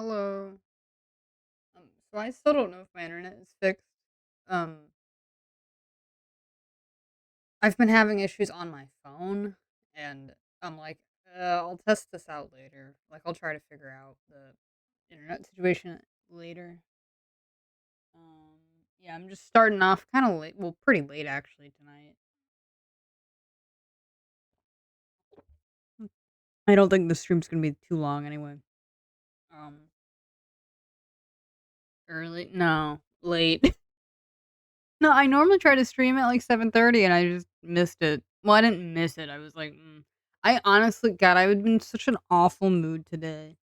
Hello. So I still don't know if my internet is fixed. Um, I've been having issues on my phone, and I'm like, I'll test this out later. Like, I'll try to figure out the internet situation later. Um, yeah, I'm just starting off kind of late. Well, pretty late actually tonight. I don't think the stream's gonna be too long anyway. Um, Early? No, late. No, I normally try to stream at like 7:30 and I just missed it. Well, I didn't miss it. I was like, I honestly, God, I would be in such an awful mood today.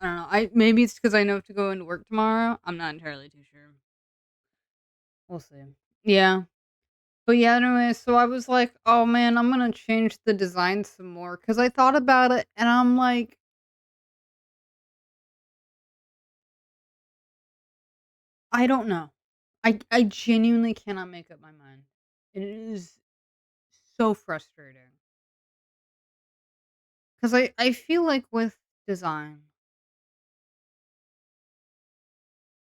I don't know. I maybe it's because I know to go into work tomorrow. I'm not entirely too sure. We'll see. Yeah. But yeah, anyway, so I was like, oh man, I'm gonna change the design some more because I thought about it and I'm like, I don't know. I genuinely cannot make up my mind. It is so frustrating. Because I feel like with design,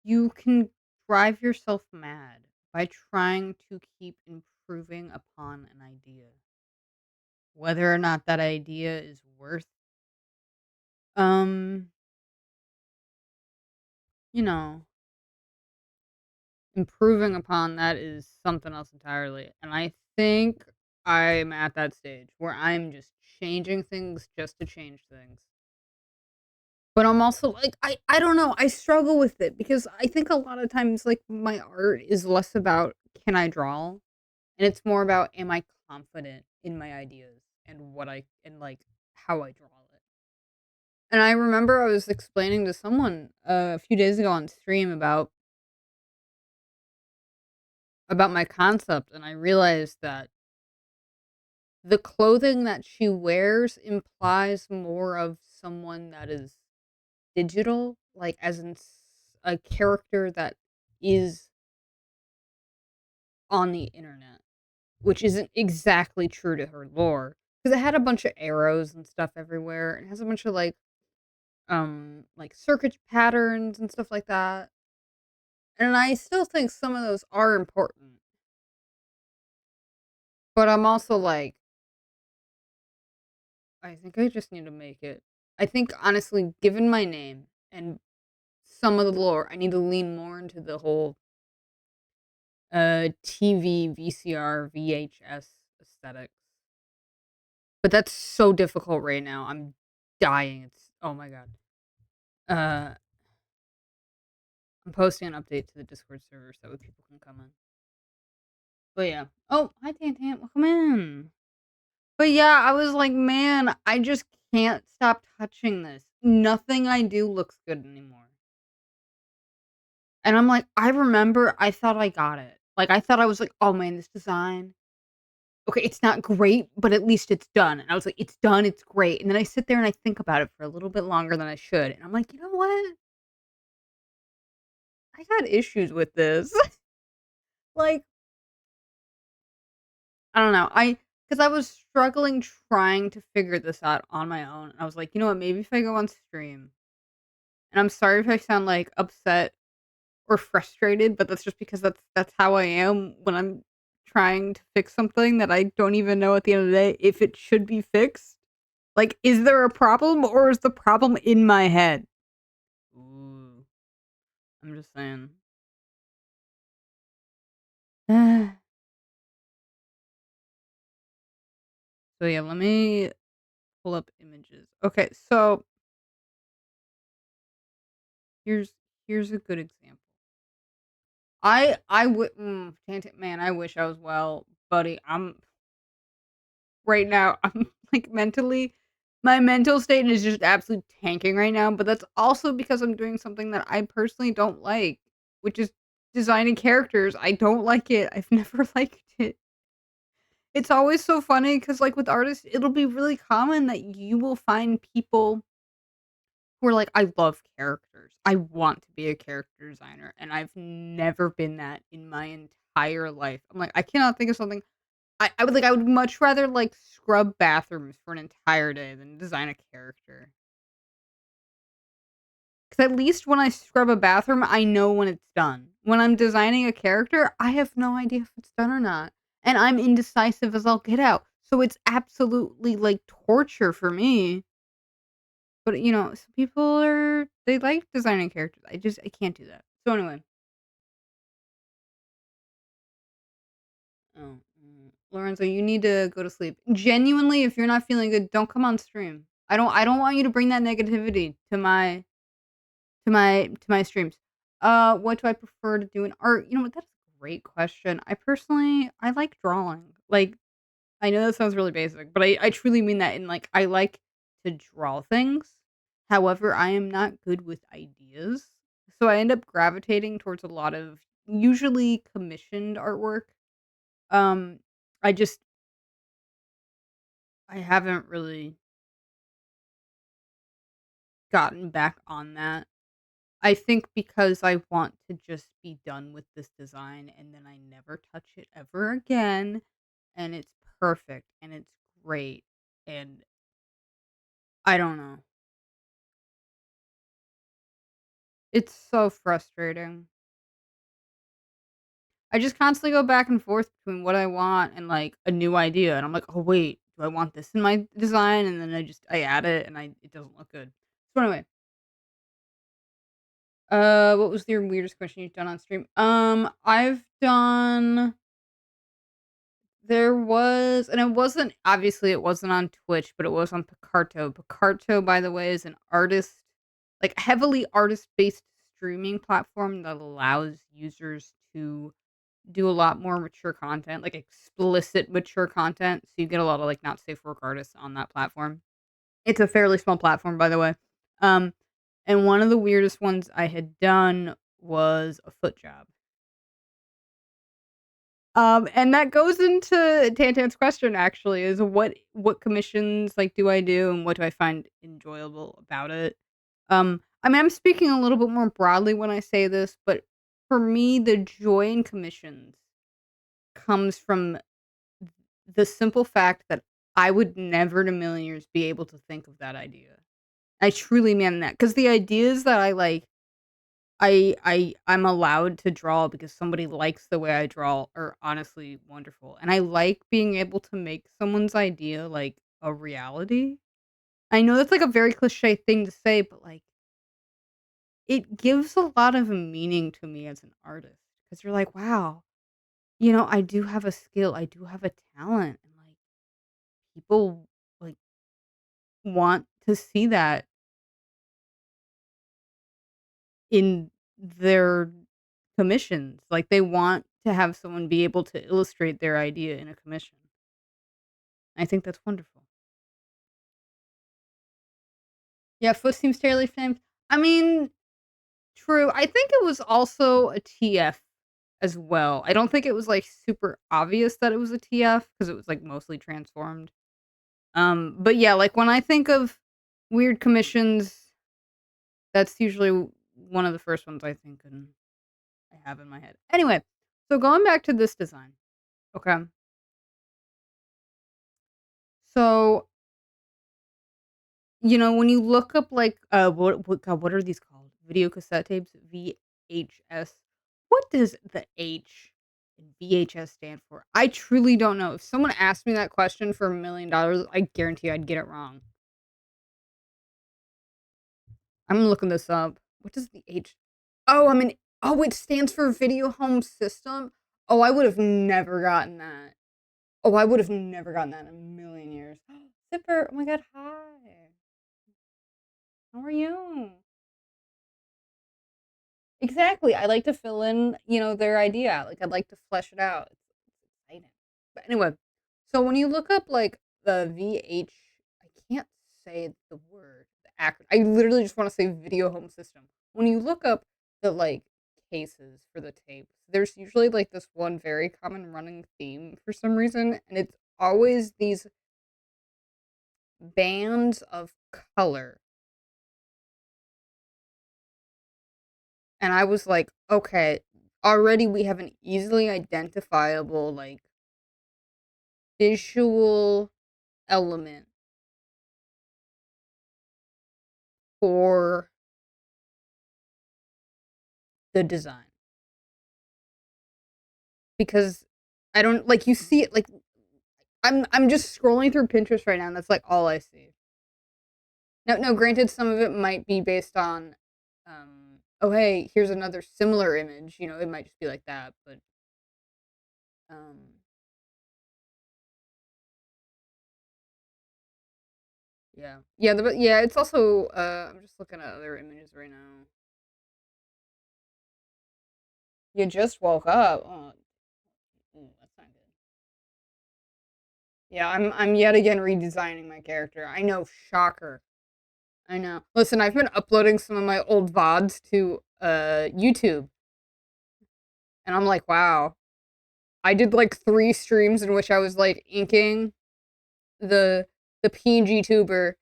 you can drive yourself mad by trying to keep improving upon an idea, whether or not that idea is worth, um, you know, improving upon that is something else entirely. And I think I'm at that stage where I'm just changing things just to change things. But I'm also like, I don't know, I struggle with it because I think a lot of times, like, my art is less about can I draw, and it's more about am I confident in my ideas and like, how I draw it. And I remember I was explaining to someone a few days ago on stream about my concept, and I realized that the clothing that she wears implies more of someone that is digital, like, as in a character that is on the internet, which isn't exactly true to her lore. Because it had a bunch of arrows and stuff everywhere. It has a bunch of like circuit patterns and stuff like that. And I still think some of those are important. But I'm also like, I think I just need to make it. I think honestly, given my name and some of the lore, I need to lean more into the whole TV, VCR, VHS aesthetics. But that's so difficult right now. I'm dying. It's oh my god. Uh I'm posting an update to the Discord server so that people can come in. But yeah. Oh, hi Tantan, welcome in. But yeah, I was like, man, I just can't stop touching this. Nothing I do looks good anymore. And I'm like, I remember I thought I got it. Like I thought I was like, oh man, this design. Okay, it's not great, but at least it's done. And I was like, it's done, it's great. And then I sit there and I think about it for a little bit longer than I should. And I'm like, you know what? I got issues with this. Like, I don't know. Because I was struggling trying to figure this out on my own. And I was like, you know what? Maybe if I go on stream, and I'm sorry if I sound like upset or frustrated, but that's just because that's how I am when I'm trying to fix something that I don't even know at the end of the day if it should be fixed. Like, is there a problem or is the problem in my head? Ooh, I'm just saying. So yeah, let me pull up images. Okay, so here's here's a good example. I would man, I wish I was well, buddy. I'm right now. I'm like mentally, my mental state is just absolutely tanking right now. But that's also because I'm doing something that I personally don't like, which is designing characters. I don't like it. I've never liked it. It's always so funny because, like, with artists, it'll be really common that you will find people who are like, I love characters. I want to be a character designer. And I've never been that in my entire life. I'm like, I cannot think of something I would much rather, like, scrub bathrooms for an entire day than design a character. 'Cause at least when I scrub a bathroom, I know when it's done. When I'm designing a character, I have no idea if it's done or not, and I'm indecisive as all get out, so it's absolutely, like, torture for me. But, some people they like designing characters. I can't do that. So anyway. Oh, Lorenzo, you need to go to sleep. Genuinely, if you're not feeling good, don't come on stream. I don't want you to bring that negativity to my streams. What do I prefer to do in art? You know what? That's a great question. I like drawing. Like, I know that sounds really basic, but I truly mean that in like I like to draw things. However, I am not good with ideas. So I end up gravitating towards a lot of usually commissioned artwork. Um I just I haven't really gotten back on that. I think because I want to just be done with this design and then I never touch it ever again, and it's perfect and it's great, and I don't know. It's so frustrating. I just constantly go back and forth between what I want and, like, a new idea, and I'm like, "Oh, wait, do I want this in my design?" And then I add it, and it doesn't look good. So anyway, what was your weirdest question you've done on stream? I've done There was and it wasn't on Twitch, but it was on Picarto. Picarto, by the way, is an heavily artist-based streaming platform that allows users to do a lot more mature content, like explicit mature content, so you get a lot of, like, not safe for work artists on that platform. It's a fairly small platform, by the way. Um, and one of the weirdest ones I had done was a foot job. And that goes into Tantan's question actually, is what commissions, like, do I do and what do I find enjoyable about it? I mean, I'm speaking a little bit more broadly when I say this, but for me, the joy in commissions comes from the simple fact that I would never in a million years be able to think of that idea. I truly mean that because the ideas that I like I'm allowed to draw because somebody likes the way I draw are honestly wonderful, and I like being able to make someone's idea, like, a reality. I know that's, like, a very cliche thing to say, but, like, it gives a lot of meaning to me as an artist because 'cause you're like, "Wow, I do have a skill, I do have a talent," and, like, people, like, want to see that in their commissions. Like, they want to have someone be able to illustrate their idea in a commission. I think that's wonderful. Yeah, Foot seems fairly famed. I mean, true. I think it was also a TF as well. I don't think it was, like, super obvious that it was a TF because it was, like, mostly transformed. But yeah, like, when I think of weird commissions, that's usually one of the first ones I think and I have in my head. Anyway, so going back to this design, okay? So, when you look up, like, what are these called? Video cassette tapes? VHS. What does the H in VHS stand for? I truly don't know. If someone asked me that question for $1,000,000, I guarantee I'd get it wrong. I'm looking this up. What does the H Oh, it stands for video home system? Oh, I would have never gotten that. Oh, I would have never gotten that in a million years. Zipper, oh my god, hi. How are you? Exactly, I like to fill in, their idea, like, I'd like to flesh it out. It's exciting. But anyway, so when you look up, like, the VH I can't say the word, the I literally just wanna say video home system. When you look up the, like, cases for the tapes, there's usually, like, this one very common running theme for some reason, and it's always these bands of color, and I was like, "Okay, already we have an easily identifiable, like, visual element for the design. Because I don't like you see it like I'm just scrolling through Pinterest right now and that's like all I see. No, granted some of it might be based on oh hey, here's another similar image, you know, it might just be like that, but um yeah. Yeah, yeah, it's also I'm just looking at other images right now. You just woke up. Oh, that's not good. Yeah, I'm yet again redesigning my character. I know, shocker. I know. Listen, I've been uploading some of my old VODs to YouTube, and I'm like, wow. I did like 3 streams in which I was like inking the PNG tuber,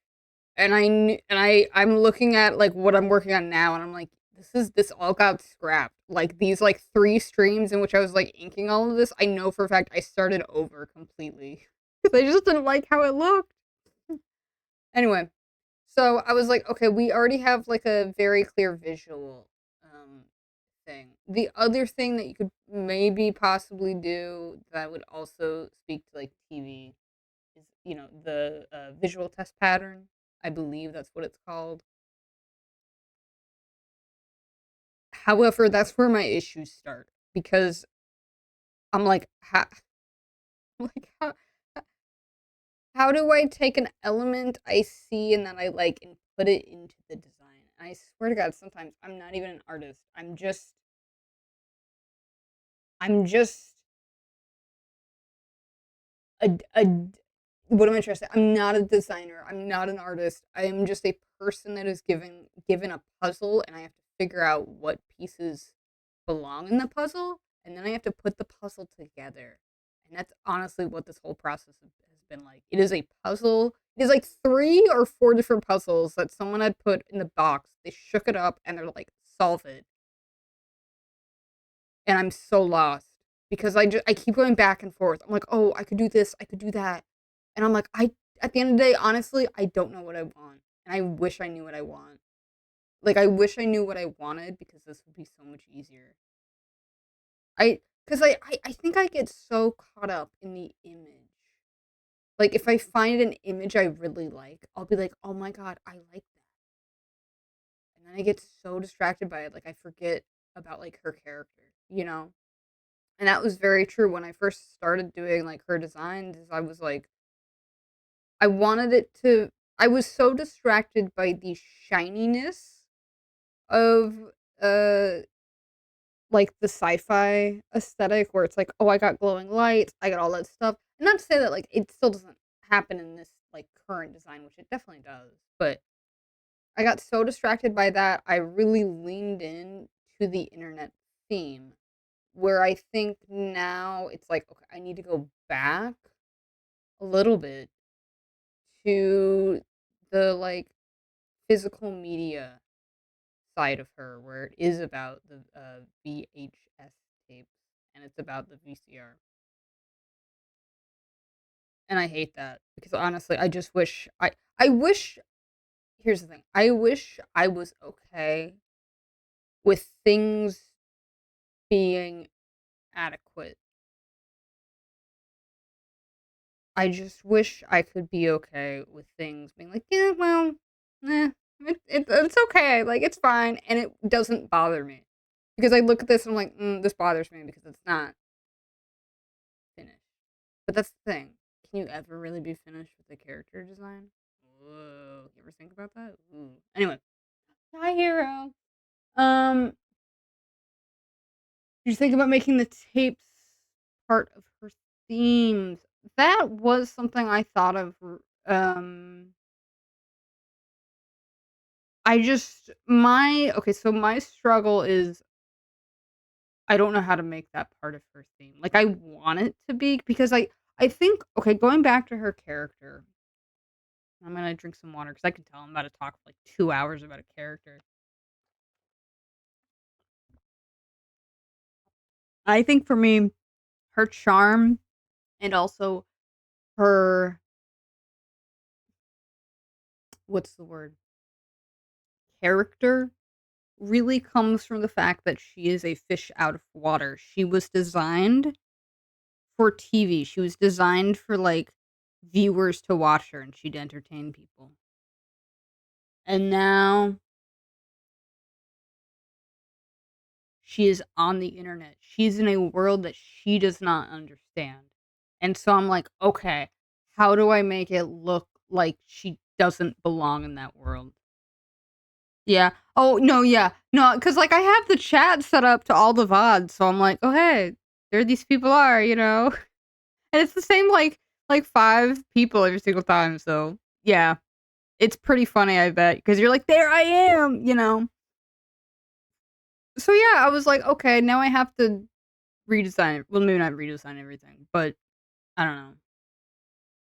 and I'm looking at like what I'm working on now, and I'm like, this all got scrapped. Like these like 3 streams in which I was like inking all of this. I know for a fact I started over completely because I just didn't like how it looked. Anyway, so I was like, okay, we already have like a very clear visual thing. The other thing that you could maybe possibly do that would also speak to like TV is, you know, the visual test pattern. I believe that's what it's called. However, that's where my issues start because I'm like, like how do I take an element I see and that I like and put it into the design? And I swear to God, sometimes I'm not even an artist. I'm just a what am I trying to say? I'm not a designer. I'm not an artist. I am just a person that is given a puzzle and I have to figure out what pieces belong in the puzzle and then I have to put the puzzle together. And that's honestly what this whole process has been like. It is a puzzle. It is like 3 or 4 different puzzles that someone had put in the box. They shook it up and they're like, solve it. And I'm so lost because I keep going back and forth. I'm like, oh, I could do this, I could do that, and I'm like, I at the end of the day, honestly, I don't know what I want, and I wish I knew what I want. Like, I wish I knew what I wanted because this would be so much easier. I think I get so caught up in the image. Like, if I find an image I really like, I'll be like, oh my god, I like that, and then I get so distracted by it, like I forget about like her character, you know. And that was very true when I first started doing like her designs. I was like, I wanted it to. I was so distracted by the shininess of uh like the sci-fi aesthetic, where it's like, oh, I got glowing lights, I got all that stuff. And not to say that like it still doesn't happen in this like current design, which it definitely does. But I got so distracted by that, I really leaned in to the internet theme where I think now it's like, okay, I need to go back a little bit to the like physical media side of her, where it is about the VHS tapes and it's about the VCR. And I hate that because honestly, I just wish I wish here's the thing. I wish I was okay with things being adequate. I just wish I could be okay with things being like, yeah, well, it's okay. Like, it's fine. And it doesn't bother me. Because I look at this and I'm like, this bothers me because it's not finished. But that's the thing. Can you ever really be finished with the character design? Whoa. You ever think about that? Ooh. Anyway. Hi, Hero. Um, did you think about making the tapes part of her themes? That was something I thought of. Um, I just my okay, so my struggle is I don't know how to make that part of her theme. Like I want it to be because I think okay, going back to her character. I'm gonna drink some water because I can tell I'm about to talk for like 2 hours about a character. I think for me, her charm and also her what's the word? Character really comes from the fact that she is a fish out of water. She was designed for TV. She was designed for, like, viewers to watch her, and she'd entertain people. And now she is on the internet. She's in a world that she does not understand. And so I'm like, "Okay, how do I make it look like she doesn't belong in that world?" Yeah. Oh, no, yeah. No, because like, I have the chat set up to all the VODs, so I'm like, "Oh, hey, there these people are," you know? And it's the same, like, 5 people every single time, so, yeah. It's pretty funny, I bet, because 'cause you're like, "There I am," you know? So, yeah, I was like, "Okay, now I have to redesign it." Well, maybe not redesign everything, but I don't know.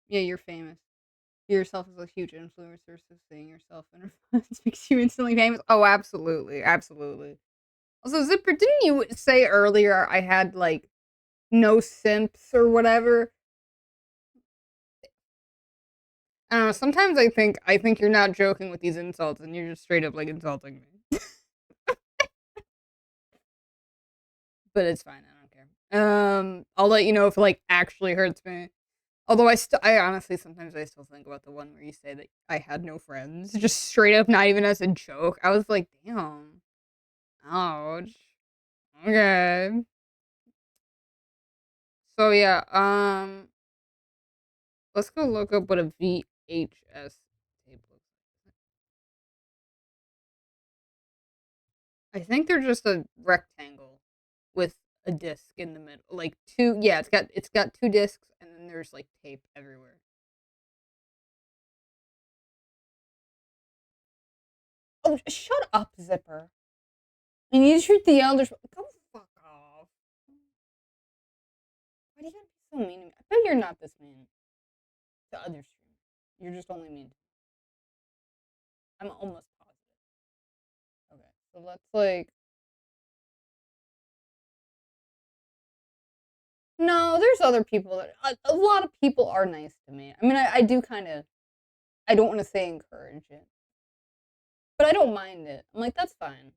Yeah, you're famous. You yourself as a huge influencer, so seeing yourself in her makes you instantly famous. Oh, absolutely, absolutely. Also, Zipper, didn't you say earlier I had, like, no simps or whatever? I don't know, sometimes I think you're not joking with these insults and you're just straight up, like, insulting me. But it's fine, I don't care. I'll let you know if it, like, actually hurts me. Although I honestly sometimes I still think about the one where you say that I had no friends, just straight up, not even as a joke. I was like, "Damn. Ouch. Okay." So, yeah, let's go look up what a VHS tape looks like. I think they're just a rectangle with a disc in the middle, like, 2 yeah, it's got 2 discs, and then there's, like, tape everywhere. Oh, shut up, Zipper. And you treat the elders go fuck off. Why do you gotta be so mean to me? I bet you're not this mean to other streamers. You're just only mean to me. I'm almost positive. Okay, so let's, like no, there's other people that a lot of people are nice to me. I mean, I do kinda I don't wanna say encourage it, but I don't mind it. I'm like, "That's fine.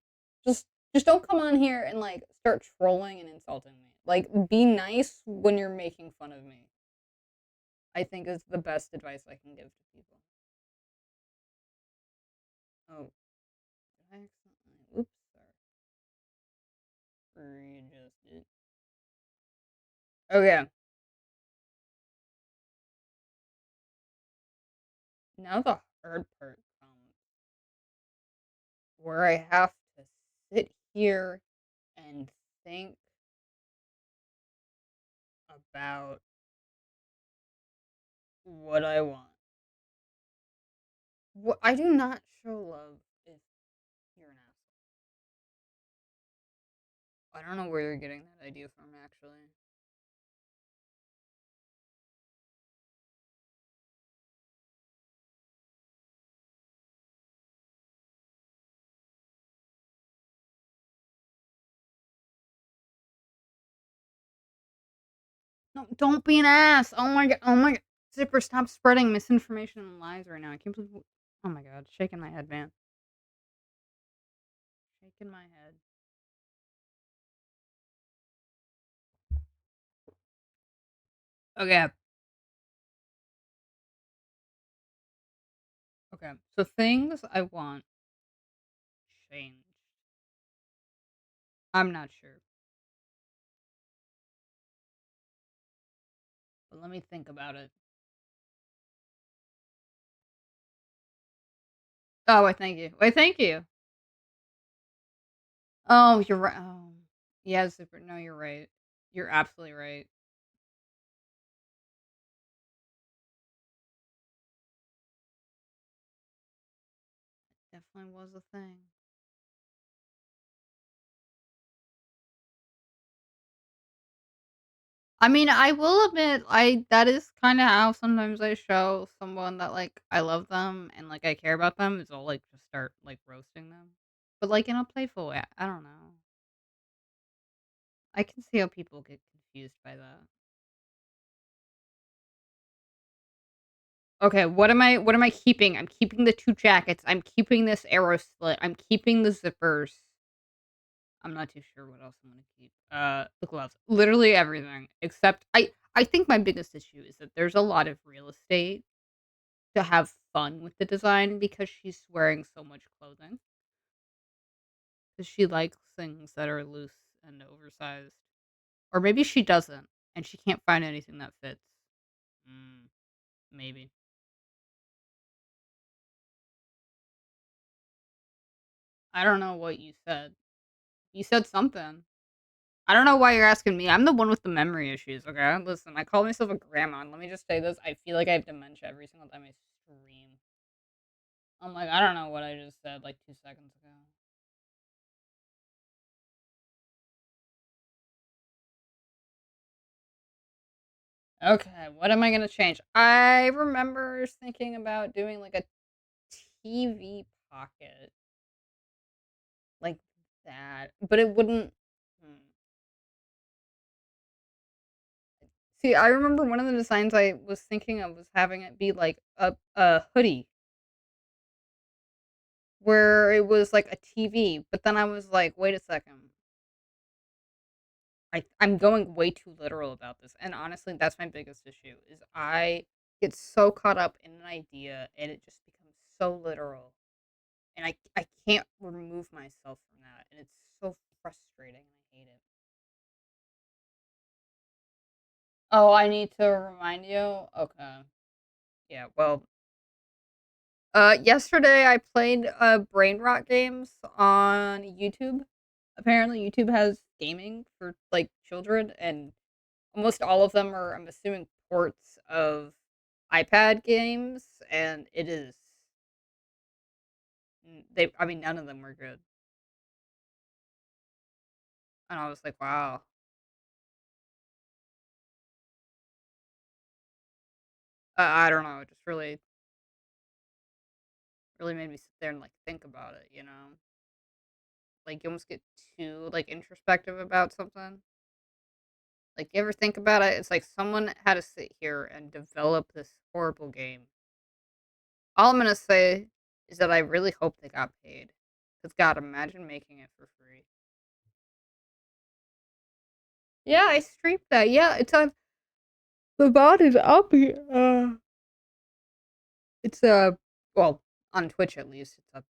Just just don't come on here and, like, start trolling and insulting me. Like, be nice when you're making fun of me." I think is the best advice I can give to people. Oh, did I accidentally oops, sorry. Readjusted. Okay, now the hard part comes where I have to sit here and think about what I want. What I do not show love if you're an asshole. I don't know where you're getting that idea from, actually. No, don't be an ass. Oh my god. Oh my god. Zipper, stop spreading misinformation and lies right now. I can't believe. Oh my god. Shaking my head, man. Shaking my head. Okay. Okay. So things I want changed. I'm not sure. But let me think about it. Oh, wait, thank you. Wait, thank you. Oh, you're right. Oh, yeah, super. No, you're right. You're absolutely right. Definitely was a thing. I mean, I will admit, I that is kind of how sometimes I show someone that like I love them and like I care about them. Is I'll like just start like roasting them, but like in a playful way. I don't know. I can see how people get confused by that. Okay, what am I keeping? I'm keeping the 2 jackets, I'm keeping this arrow slit, I'm keeping the zippers. I'm not too sure what else I'm gonna keep. The gloves. Literally everything, except I think my biggest issue is that there's a lot of real estate to have fun with the design because she's wearing so much clothing. Because she likes things that are loose and oversized. Or maybe she doesn't, and she can't find anything that fits. Mm, maybe. I don't know what you said. You said something. I don't know why you're asking me. I'm the one with the memory issues, okay? Listen, I call myself a grandma, and let me just say this. I feel like I have dementia every single time I scream. I'm like, I don't know what I just said like 2 seconds ago. Okay, what am I gonna change? I remember thinking about doing like a TV pocket like that, but it wouldn't. Hmm. See, I remember one of the designs I was thinking of was having it be like a hoodie where it was like a TV, but then I was like, wait a second. I'm going way too literal about this, and honestly, that's my biggest issue, is I get so caught up in an idea, and it just becomes so literal, and I can't remove myself from that, and it's so frustrating, and I hate it. Oh, I need to remind you? Okay. Yeah, well, yesterday I played, brain rot games on YouTube. Apparently, YouTube has gaming for, like, children, and almost all of them are, I'm assuming, ports of iPad games, and it is I mean, none of them were good, and I was like, "Wow." I don't know, it just really made me sit there and, like, think about it, you know? Like, you almost get too, like, introspective about something. Like, you ever think about it? It's like someone had to sit here and develop this horrible game. All I'm gonna say is that I really hope they got paid. Cause God, imagine making it for free. Yeah, I streamed that. Yeah, it's on the VOD is up here. It's well, on Twitch at least, it's up.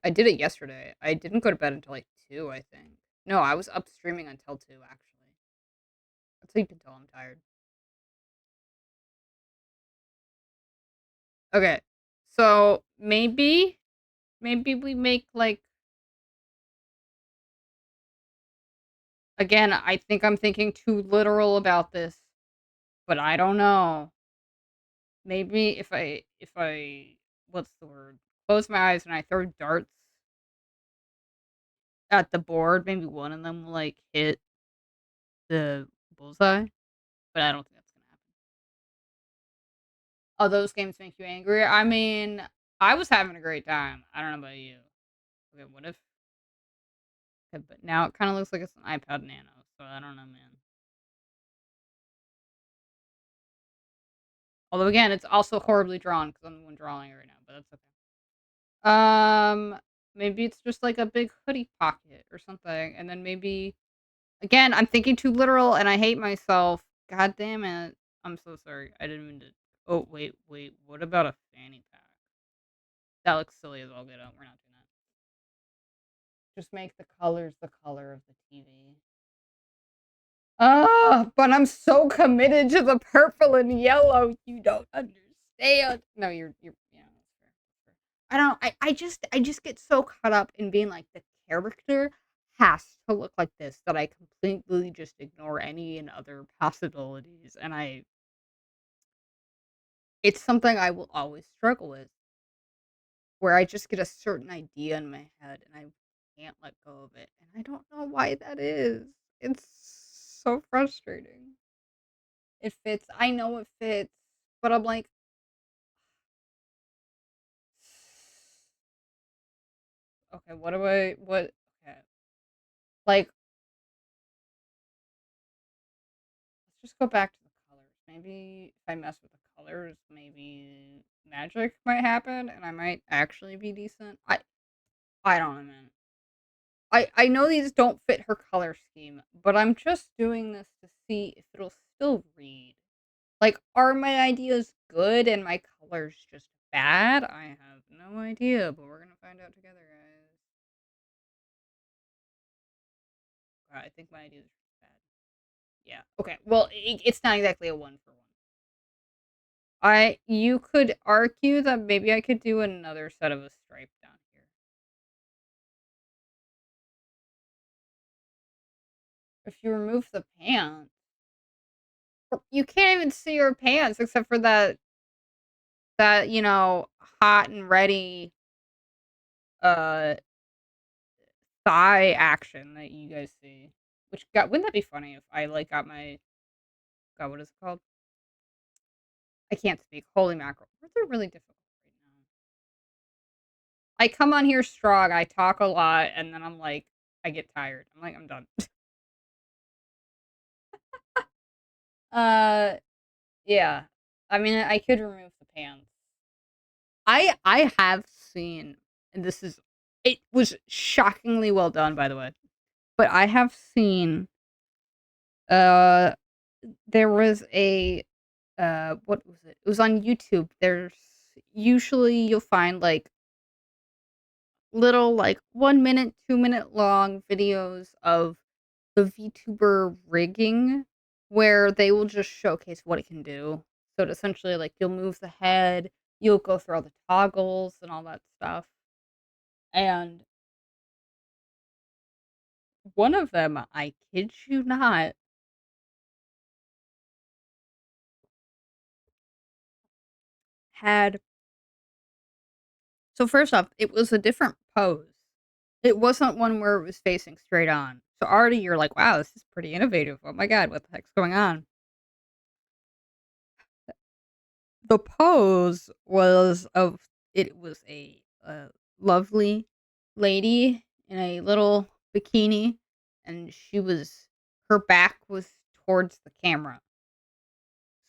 I did it yesterday. I didn't go to bed until like 2, I think. No, I was up streaming until 2 actually. I sleep until I'm tired. Okay. So maybe we make like again, I think I'm thinking too literal about this, but I don't know. Maybe if I what's the word? Close my eyes and I throw darts at the board, maybe one of them will like hit the bullseye, but I don't think that's gonna happen. Oh, those games make you angry? I mean, I was having a great time. I don't know about you. Okay, what if okay, but now it kinda looks like it's an iPad Nano, so I don't know, man. Although again, it's also horribly drawn because 'cause I'm the one drawing it right now, but that's okay. Maybe it's just like a big hoodie pocket or something, and then maybe again, I'm thinking too literal and I hate myself. God damn it. I'm so sorry. I didn't mean to oh, wait, what about a fanny pack? That looks silly as all get out. We're not doing that. Just make the colors the color of the TV. Ah, but I'm so committed to the purple and yellow. You don't understand. No, you're yeah, that's fair. That's fair. I don't I just get so caught up in being like the character has to look like this that I completely just ignore any and other possibilities and I it's something I will always struggle with where I just get a certain idea in my head and I can't let go of it. And I don't know why that is. It's so frustrating. It fits. I know it fits, but I'm like, okay, what do I, what, okay. Like, let's just go back to the colors. Maybe if I mess with the colors, maybe magic might happen and I might actually be decent. I don't know, man. I know these don't fit her color scheme, but I'm just doing this to see if it'll still read. Like, are my ideas good and my colors just bad? I have no idea, but we're gonna find out together, guys. I think my ideas are bad. Yeah. Okay. Well, it's not exactly a one for one. You could argue that maybe I could do another set of a stripe down here. If you remove the pants, you can't even see her pants except for that hot and ready uh thigh action that you guys see. Which got wouldn't that be funny if I like got my God, what is it called? I can't speak. Holy mackerel. Words are really difficult right now. I come on here strong, I talk a lot, and then I'm like, I get tired. I'm like, I'm done. uh yeah. I mean I could remove the pants. I have seen, and it was shockingly well done by the way. But I have seen uh there was a what was it? It was on YouTube. There's usually you'll find like little like 1 minute, 2 minute long videos of the VTuber rigging where they will just showcase what it can do. So it essentially like you'll move the head, you'll go through all the toggles and all that stuff. And one of them, I kid you not, had so first off, it was a different pose. It wasn't one where it was facing straight on. So already you're like, wow, this is pretty innovative. Oh my god, what the heck's going on? The pose was a lovely lady in a little bikini, and her back was towards the camera.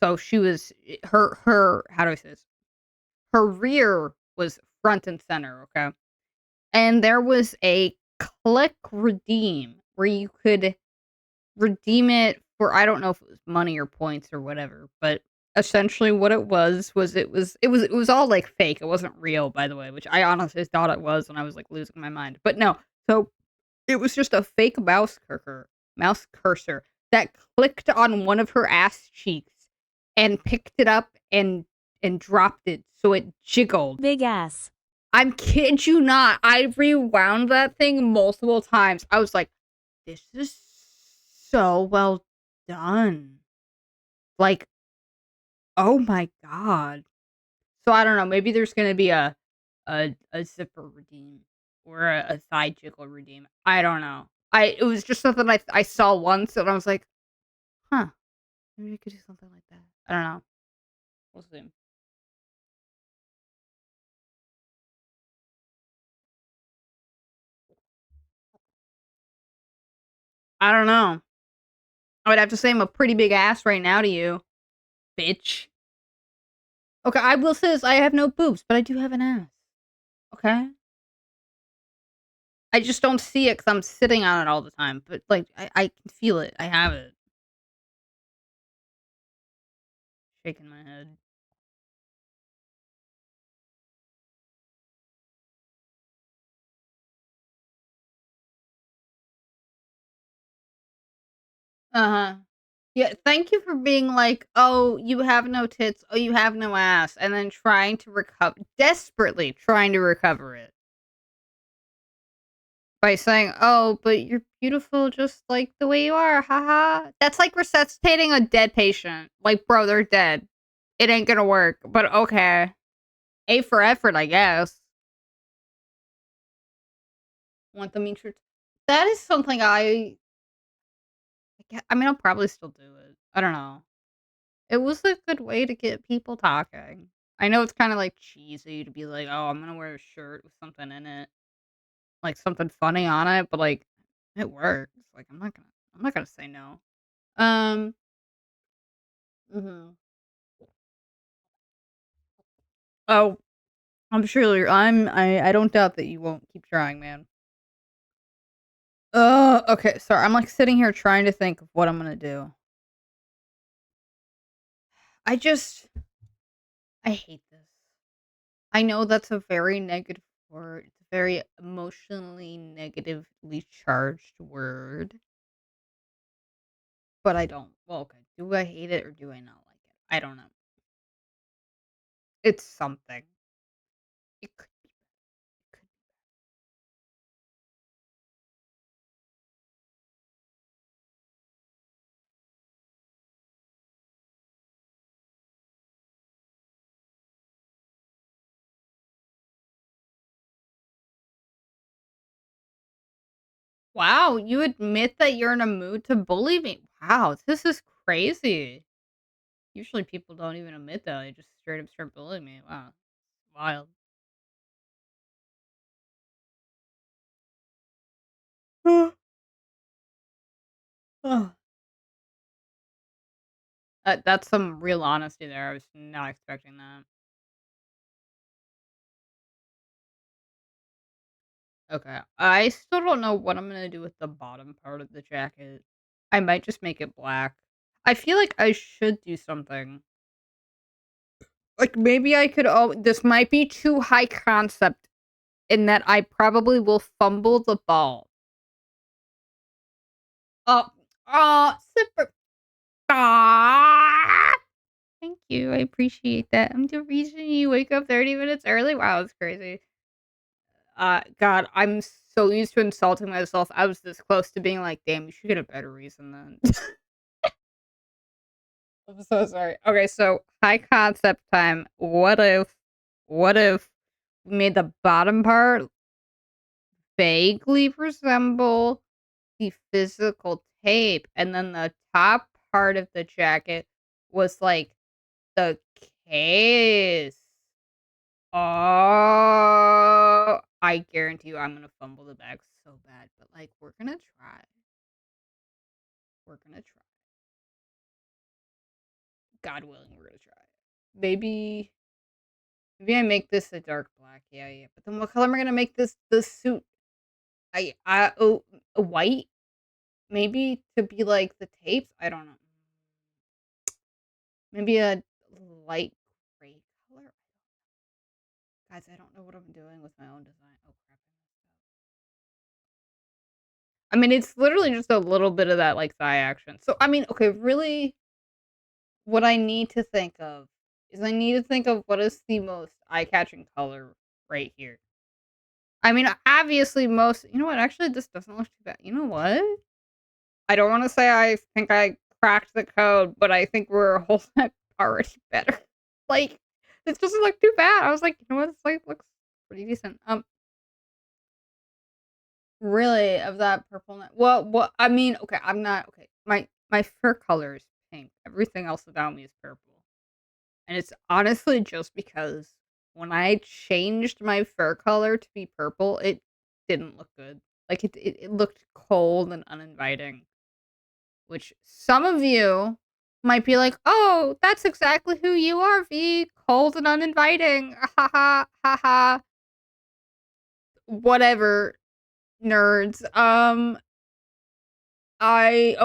So she was her how do I say this? Her rear was front and center, okay? And there was a click redeem where you could redeem it for I don't know if it was money or points or whatever, but essentially what it was all like fake. It wasn't real, by the way, which I honestly thought it was when I was like losing my mind. But no, so it was just a fake mouse cursor that clicked on one of her ass cheeks and picked it up and dropped it so it jiggled. Big ass. I'm kid you not. I rewound that thing multiple times. I was like, this is so well done. Like, oh my god. So I don't know, maybe there's gonna be a zipper redeem or a thigh jiggle redeem. I don't know. It was just something I saw once and I was like, huh, maybe I could do something like that. I don't know. We'll see. I don't know. I would have to say I'm a pretty big ass right now to you, bitch. Okay, I will say this, I have no boobs, but I do have an ass. Okay? I just don't see it because 'cause I'm sitting on it all the time, but, like, I can feel it. I have it. Shaking my head. Uh-huh. Yeah, thank you for being like, "Oh, you have no tits. Oh, you have no ass," and then trying to recover desperately trying to recover it by saying, "Oh, but you're beautiful just like the way you are, haha." That's like resuscitating a dead patient. Like, bro, they're dead. It ain't gonna work, but okay. A for effort, I guess. Want the mean truth. That is something I mean, I'll probably still do it. I don't know. It was a good way to get people talking. I know it's kinda, like, cheesy to be like, "Oh, I'm gonna wear a shirt with something in it, like, something funny on it," but, like, it works. Like, I'm not gonna say no. Um Mhm. Oh, I don't doubt that you won't keep trying, man. Okay, sorry, I'm, like, sitting here trying to think of what I'm gonna do. I just I hate this. I know that's a very negative word. It's a very emotionally negatively charged word, but I don't well, okay, do I hate it or do I not like it? I don't know. It's something. It could Wow, you admit that you're in a mood to bully me. Wow, this is crazy. Usually people don't even admit that, they just straight up start bullying me. Wow, wild. That's some real honesty there, I was not expecting that. Okay, I still don't know what I'm gonna do with the bottom part of the jacket. I might just make it black. I feel like I should do something. Like, maybe I could this might be too high concept in that I probably will fumble the ball. Oh, super ah! Thank you, I appreciate that. I'm the reason you wake up 30 minutes early? Wow, that's crazy. God, I'm so used to insulting myself. I was this close to being like, "Damn, you should get a better reason then." I'm so sorry. Okay, so high concept time. What if we made the bottom part vaguely resemble the physical tape, and then the top part of the jacket was like the case? Oh, I guarantee you I'm gonna fumble the bag so bad, but, like, we're gonna try. We're gonna try. God willing, we're gonna try. Maybe I make this a dark black. Yeah, yeah, but then what color am I gonna make this suit? A white? Maybe to be like the tapes? I don't know. Maybe a light gray color? Guys, I don't know what I'm doing with my own design. Oh, crap. I mean, it's literally just a little bit of that, like, thigh action. So, I mean, okay, really, what I need to think of is I need to think of what is the most eye-catching color right here. I mean, obviously, most you know what? Actually, this doesn't look too bad. You know what? I don't wanna say I think I cracked the code, but I think we're a whole lot already better. Like, this doesn't look too bad. I was like, "You know what? This, like, looks pretty decent." Really? Of that purple net well, what I mean, okay, I'm not okay, my fur color is pink. Everything else about me is purple. And it's honestly just because when I changed my fur color to be purple, it didn't look good. Like, it looked cold and uninviting, which some of you might be like, "Oh, that's exactly who you are, V, cold and uninviting. Ha ha, ha ha." Whatever, nerds. Right,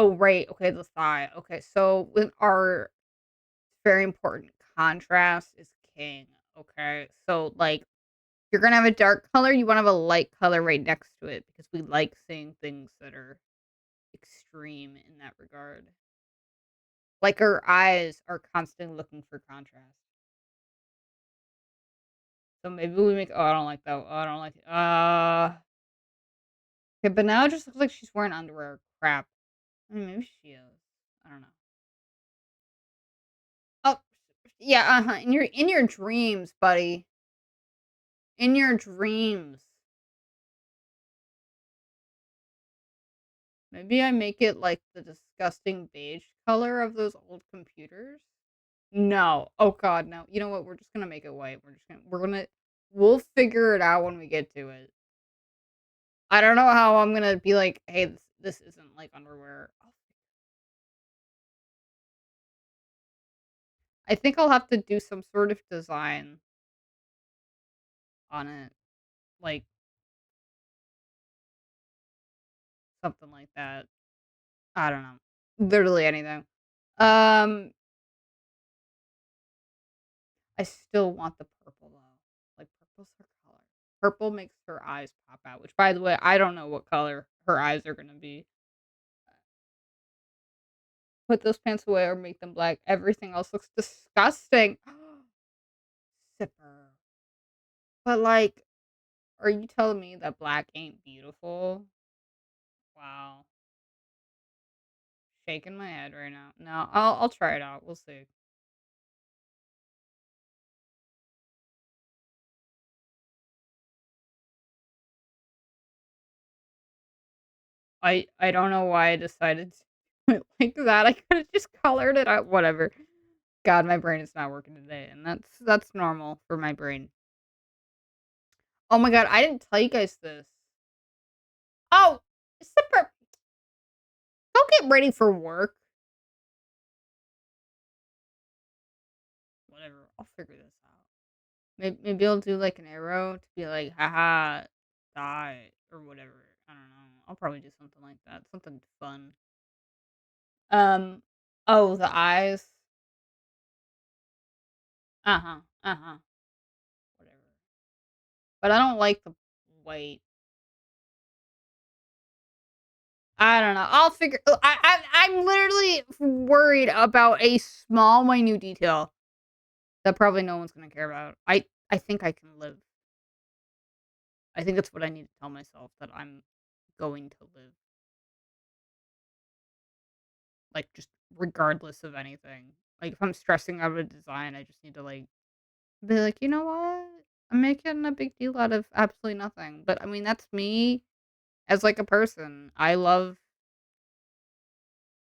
okay, the thigh. Okay, so with our very important contrast is king, okay? So, like, you're gonna have a dark color, you wanna have a light color right next to it because we like seeing things that are extreme in that regard. Like, our eyes are constantly looking for contrast. So maybe we make I don't like that. Oh, I don't like it. Okay, but now it just looks like she's wearing underwear. Crap. I mean, maybe she is. I don't know. Oh, yeah, uh-huh. In your dreams, buddy. In your dreams. Maybe I make it like the disgusting beige color of those old computers? No. Oh god, no. You know what? We're just gonna make it white. We'll figure it out when we get to it. I don't know how I'm gonna be like, "Hey, this isn't like underwear." I think I'll have to do some sort of design. on it. Like, something like that. I don't know. Literally anything. Um, I still want the purple, though. Like, purple's her color. Purple makes her eyes pop out, which, by the way, I don't know what color her eyes are gonna be. Put those pants away or make them black. Everything else looks disgusting. Sipper. But, like, are you telling me that black ain't beautiful? Wow. Shaking my head right now. No, I'll try it out. We'll see. I don't know why I decided to do it like that. I could have just colored it out. Whatever. God, my brain is not working today, and that's normal for my brain. Oh my god, I didn't tell you guys this. Oh, Sipper, go get ready for work. Whatever. I'll figure this out. Maybe I'll do like an arrow to be like, haha, die or whatever. I don't know. I'll probably do something like that. Something fun. Um. Oh, the eyes. Uh huh. Uh huh. Whatever. But I don't like the white. I don't know. I'll figure. I'm literally worried about a small, minute detail that probably no one's gonna care about. I think I can live. I think that's what I need to tell myself, that I'm going to live, like, just regardless of anything. Like, if I'm stressing out a design, I just need to, like, be like, "You know what? I'm making a big deal out of absolutely nothing." But, I mean, that's me as, like, a person. I love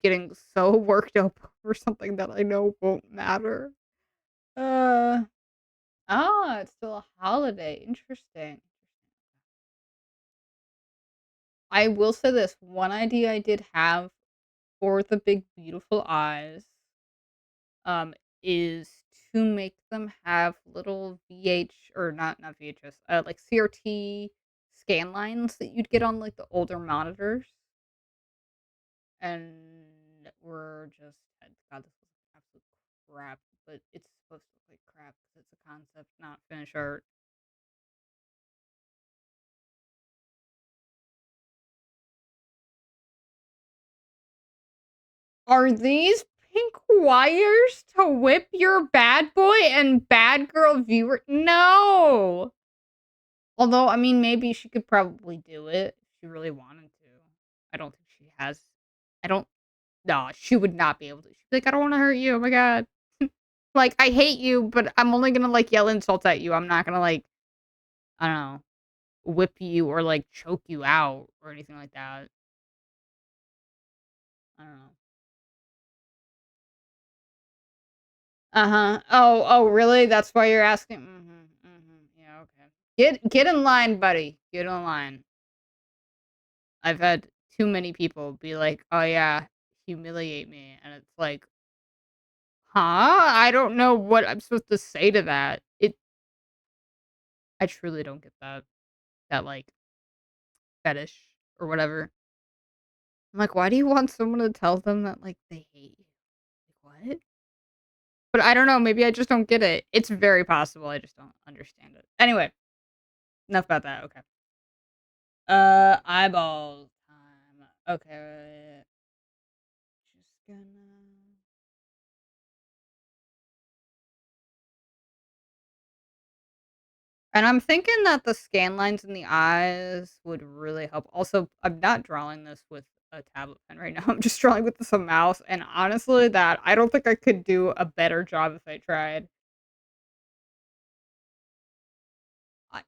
getting so worked up over something that I know won't matter. Uh, it's still a holiday. Interesting. I will say this, one idea I did have for the big, beautiful eyes, um, is to make them have little or not VHS, like CRT scan lines that you'd get on, like, the older monitors, and we're just God, this was absolute crap, but it's supposed to look like crap because it's a concept, not finished art. Are these pink wires to whip your bad boy and bad girl viewer? No! Although, I mean, maybe she could probably do it if she really wanted to. I don't think she has. I don't. No, she would not be able to. She'd be like, I don't want to hurt you. Oh my god. Like, I hate you, but I'm only gonna, like, yell insults at you. I'm not gonna, like, I don't know, whip you or, like, choke you out or anything like that. I don't know. Uh-huh. Oh, really? That's why you're asking? Mhm, mhm. Yeah, okay. Get in line, buddy. Get in line. I've had too many people be like, "Oh, yeah, humiliate me," and it's like, "Huh? I don't know what I'm supposed to say to that." I truly don't get that, like, fetish or whatever. I'm like, "Why do you want someone to tell them that, like, they hate you?" Like, what? But I don't know, maybe I just don't get it. It's very possible, I just don't understand it. Anyway, enough about that, okay. Eyeball time. Okay. Just gonna and I'm thinking that the scan lines in the eyes would really help. Also, I'm not drawing this with a tablet pen right now. I'm just drawing with some mouse, and honestly, that I don't think I could do a better job if I tried.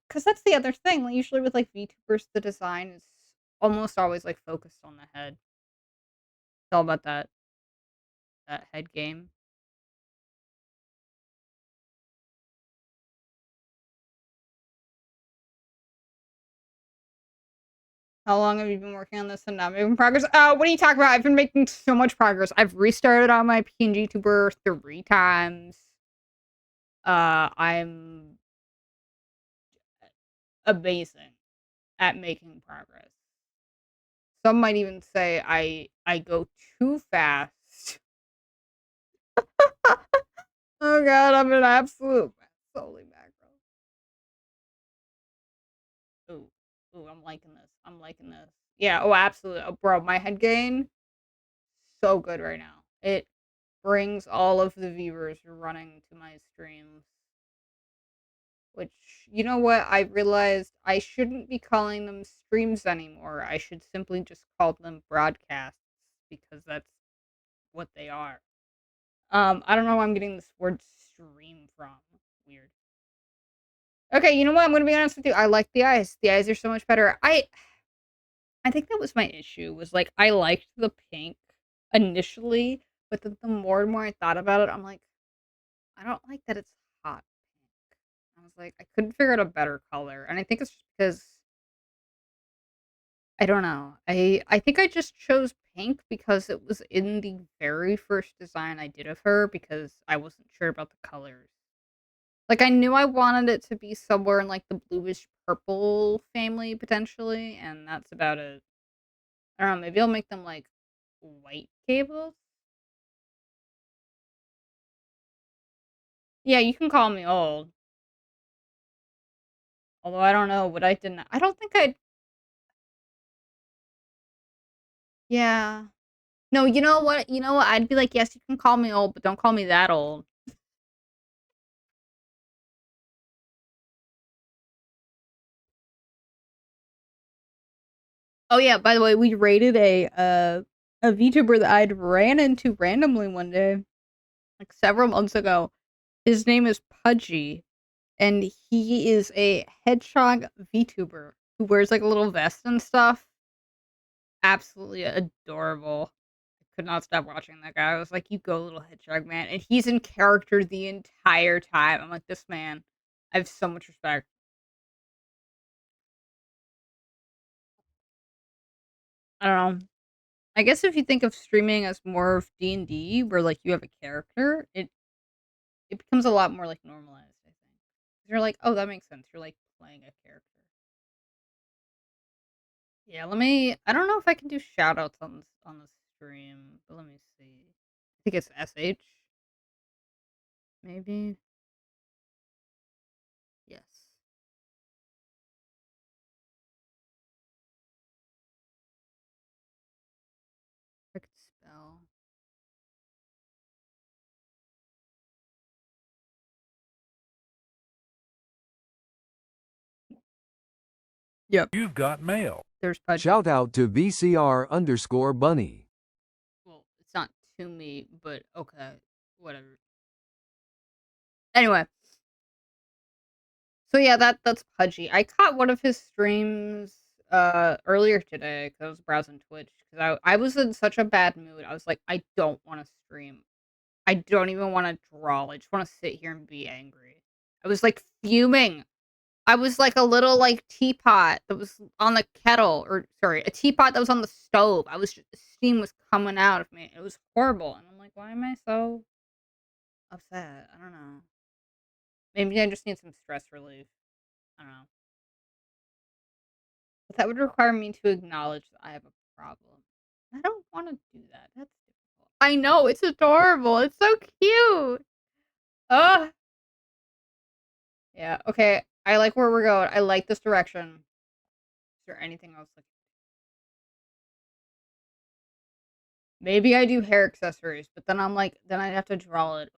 Because that's the other thing. Like, usually with like VTubers, the design is almost always like focused on the head. It's all about that head game. How long have you been working on this and not making progress? What are you talking about? I've been making so much progress. I've restarted on my PNG tuber 3 times. I'm amazing at making progress. Some might even say I go too fast. Oh god, I'm an absolute solely macro. Ooh, ooh, I'm liking this. I'm liking this. Yeah, oh, absolutely. Oh, bro, my head gain so good right now. It brings all of the viewers running to my streams. Which, you know what? I realized I shouldn't be calling them streams anymore. I should simply just call them broadcasts because that's what they are. I don't know where I'm getting this word stream from. Weird. Okay, you know what? I'm gonna be honest with you. I like the eyes. The eyes are so much better. I think that was my issue. Was like I liked the pink initially, but the more and more I thought about it, I'm like, I don't like that it's hot pink. I was like, I couldn't figure out a better color, and I think it's just because I don't know. I think I just chose pink because it was in the very first design I did of her because I wasn't sure about the colors. Like, I knew I wanted it to be somewhere in, like, the bluish purple family, potentially, and that's about it. I don't know, maybe I'll make them, like, white cables? Yeah, you can call me old. Although I don't know what I didn't I don't think I'd yeah. No, you know what? I'd be like, "Yes, you can call me old, but don't call me that old." Oh, yeah, by the way, we rated a VTuber that I'd ran into randomly one day, like, several months ago. His name is Pudgy, and he is a hedgehog VTuber who wears, like, a little vest and stuff. Absolutely adorable. I could not stop watching that guy. I was like, "You go, little hedgehog man," and he's in character the entire time. I'm like, "This man, I have so much respect." I don't know. I guess if you think of streaming as more of D&D where, like, you have a character, it becomes a lot more, like, normalized, I think. You're like, "Oh, that makes sense." You're, like, playing a character. Yeah, let me I don't know if I can do shoutouts on the stream, but let me see. I think it's SH, maybe? Yes. I could spell. Yep. You've got mail. There's Pudgy. Shout out to VCR_bunny. Well, it's not to me, but okay, whatever. Anyway, so yeah, that's Pudgy. I caught one of his streams earlier today because I was browsing Twitch because I was in such a bad mood. I was like, I don't want to stream. I don't even want to draw. I just want to sit here and be angry. I was like fuming. I was like a little like teapot that was on the kettle, or sorry, a teapot that was on the stove. I was just steam was coming out of me. It was horrible, and I'm like, why am I so upset? I don't know. Maybe I just need some stress relief. I don't know. But that would require me to acknowledge that I have a problem. I don't want to do that. That's difficult. I know it's adorable. It's so cute. Ugh. Yeah. Okay. I like where we're going. I like this direction. Is there anything else? Maybe I do hair accessories, but then I'm like, then I'd have to draw it.